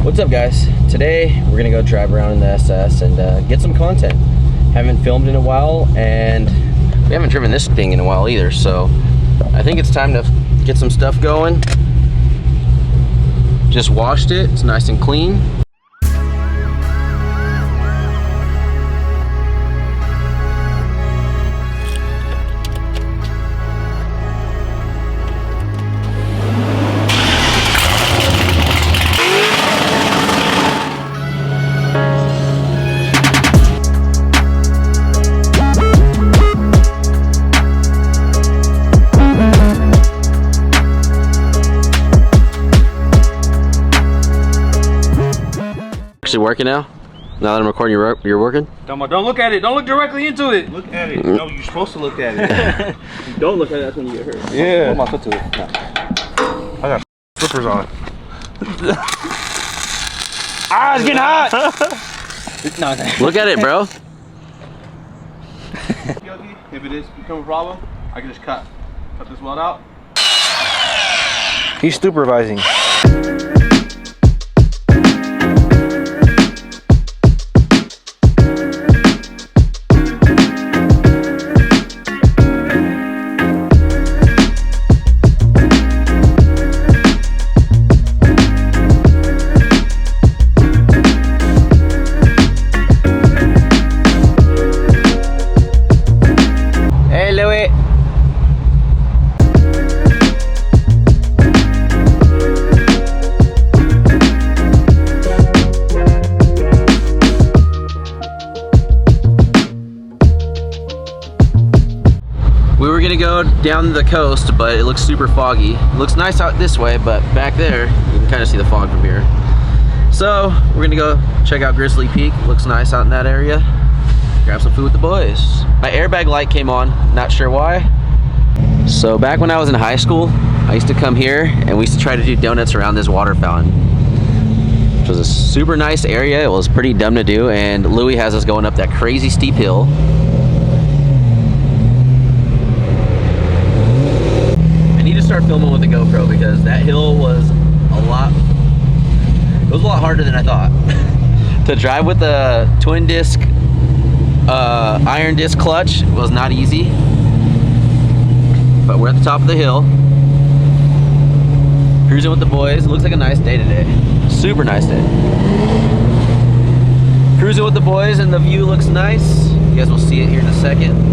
What's up, guys? Today we're gonna go drive around in the SS and get some content. Haven't filmed in a while, and we haven't driven this thing in a while either, so I think it's time to get some stuff going. Just washed it, it's nice and clean. Working now? Now that I'm recording, you're working? Don't look at it. Don't look directly into it. Look at it. No, you're supposed to look at it. You don't look at it, that's when you get hurt. Yeah. Hold my foot to it. No. I got slippers on. Ah, it's getting hot. No, look at it, bro. If it is become a problem, I can just cut this weld out. He's supervising. We were gonna go down the coast, but it looks super foggy. It looks nice out this way, but back there, you can kind of see the fog from here. So we're gonna go check out Grizzly Peak. Looks nice out in that area. Grab some food with the boys. My airbag light came on, not sure why. So back when I was in high school, I used to come here and we used to try to do donuts around this water fountain, which was a super nice area. It was pretty dumb to do, and Louis has us going up that crazy steep hill. Start filming with the GoPro because that hill was a lot harder than I thought. To drive with a twin disc iron disc clutch was not easy, but we're at the top of the hill cruising with the boys. It looks like a nice day today, super nice day. Cruising with the boys and the view looks nice. You guys will see it here in a second.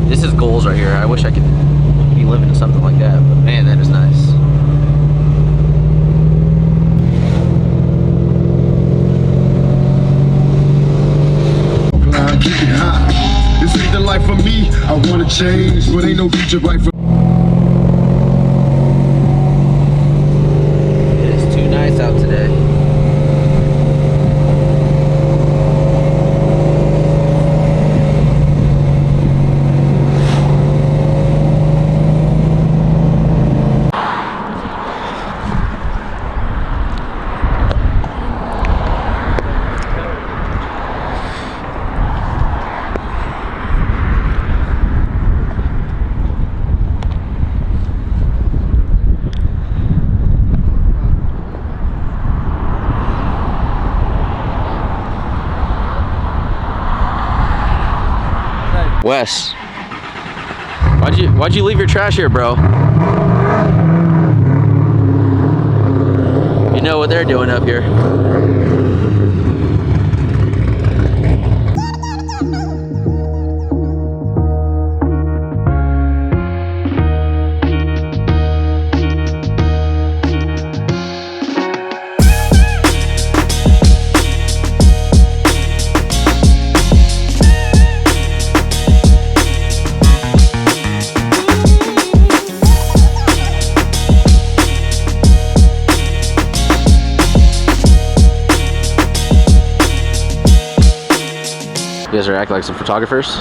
This is goals right here. I wish I could be living in something like that, but man, that is nice. This ain't the life for me. I wanna change, but ain't no future right for It is too nice out today. Wes, why'd you leave your trash here, bro? You know what they're doing up here. You guys are acting like some photographers.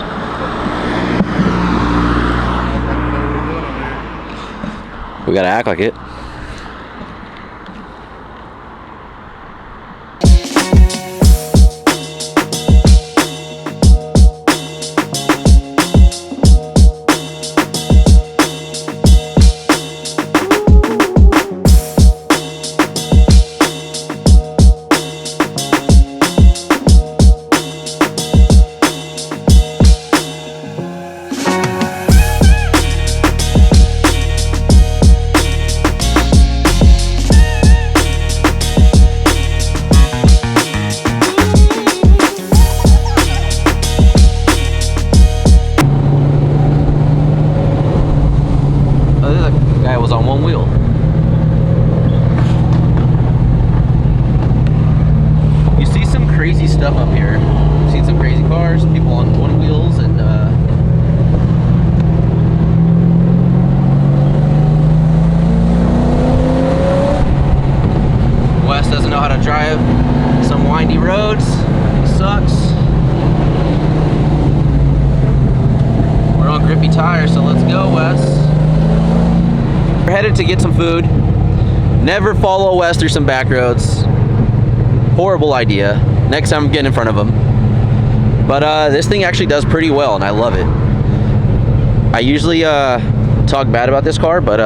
We gotta act like it. windy roads. Sucks. We're on grippy tires, so let's go, Wes. We're headed to get some food. Never follow Wes through some back roads. Horrible idea. Next time I'm getting in front of him. But this thing actually does pretty well, and I love it. I usually talk bad about this car, but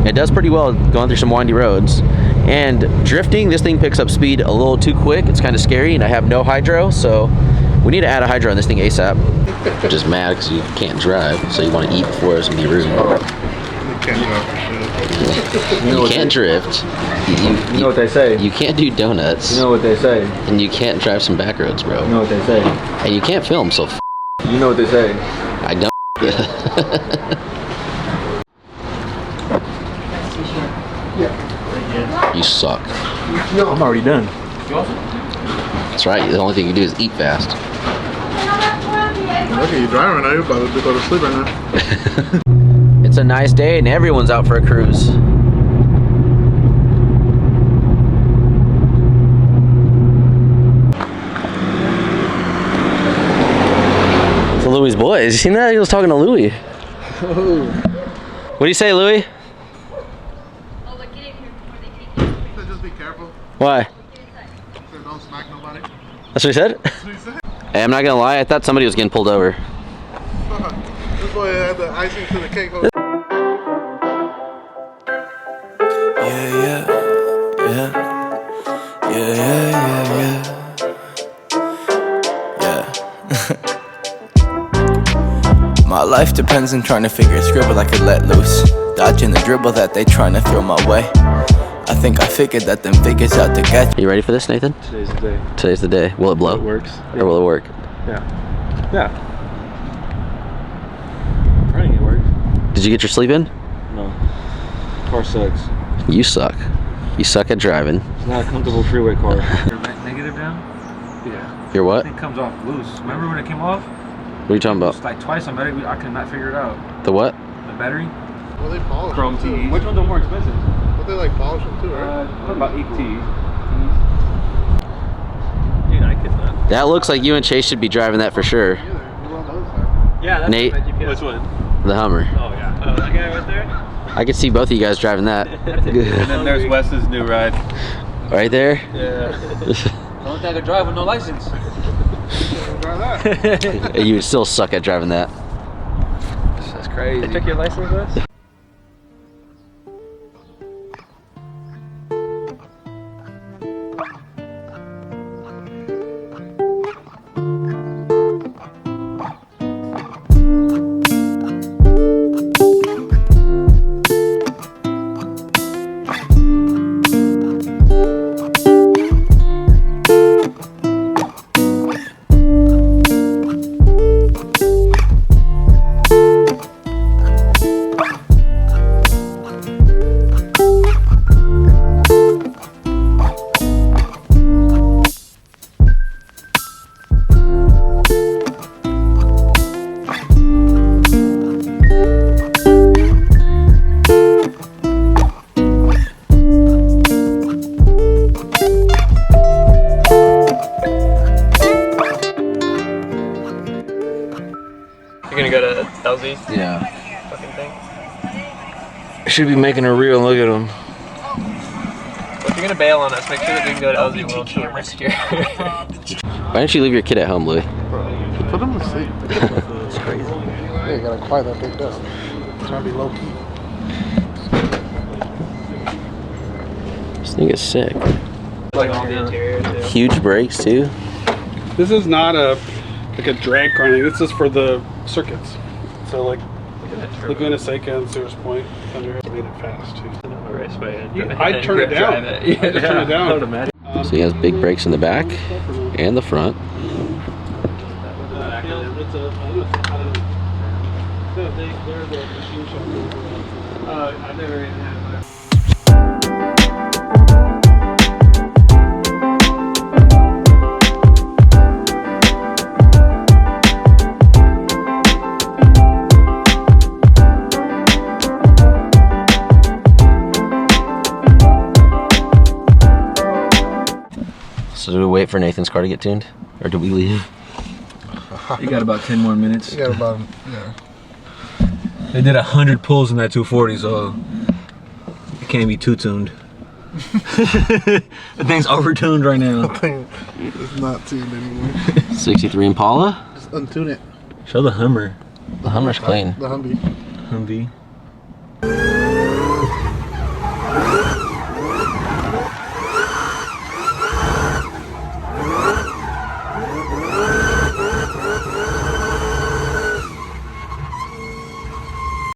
it does pretty well going through some windy roads. And drifting, this thing picks up speed a little too quick. It's kind of scary, and I have no hydro, so we need to add a hydro on this thing ASAP. I'm just mad because you can't drive, so you want to eat before it's gonna be rude. You can't drift. You know what they say. You can't do donuts. You know what they say. And you can't drive some back roads, bro. You know what they say. And you can't film, so You know what they say. I don't. You suck. I'm already done. That's right. The only thing you do is eat fast. Look at you driving right now. You're about to go to sleep right now. It's a nice day and everyone's out for a cruise. So Louis' boys. You seen that? He was talking to Louis. What do you say, Louis? Just be careful. Why? Don't smack nobody. That's what he said? That's what he said. Hey, I'm not gonna lie, I thought somebody was getting pulled over. This boy had the icing to the cake. My life depends on trying to figure a scribble I could let loose, dodging the dribble that they trying to throw my way. I think I figured that them figures out to get. Are you ready for this, Nathan? Today's the day. Today's the day. Will it blow? It works. Or will it work? Yeah. Yeah. I think it works. Did you get your sleep in? No. Car sucks. You suck. You suck at driving. It's not a comfortable freeway car. Negative down? Yeah. You're what? It comes off loose. Remember when it came off? What are you talking about? It's like twice on battery. I could not figure it out. The what? The battery? Well, they polish Chrome them too. TEs. Which ones are more expensive? But they like polish them too, right? About 8 T's. Dude, I could not. That looks like you and Chase should be driving that for sure. Either. We're on the other side. Yeah, that's Nate. Which one? The Hummer. Oh, yeah. Oh, that guy right there? I could see both of you guys driving that. And then there's Wes's new ride. Right there? Yeah. Don't think I could drive with no license. You would still suck at driving that. That's crazy. They took your license, Wes? You're gonna go to LZ's Yeah. fucking thing? Should be making a reel. Look at him. If you're gonna bail on us, make sure that we can go to LZ World Tour next year. Why didn't you leave your kid at home, Louis? Put them to sleep. It's crazy. Yeah, you gotta quiet that big dust. It's trying to be low key. This thing is sick. Like all the interior too. Huge brakes too. This is not like a drag car. This is for the circuits. So like Laguna Seca and Sears Point Thunder has made it fast too. I'd turn it down. Yeah, Just turn it down. So he has big brakes in the back and the front. I've never even had that. So do we wait for Nathan's car to get tuned? Or do we leave? You got about 10 more minutes. You got about, yeah. They did 100 pulls in that 240, so it can't be too tuned. The thing's over-tuned right now. It's not tuned anymore. 63 Impala? Just untune it. Show the Hummer. The Hummer's clean. The Humvee. Humvee.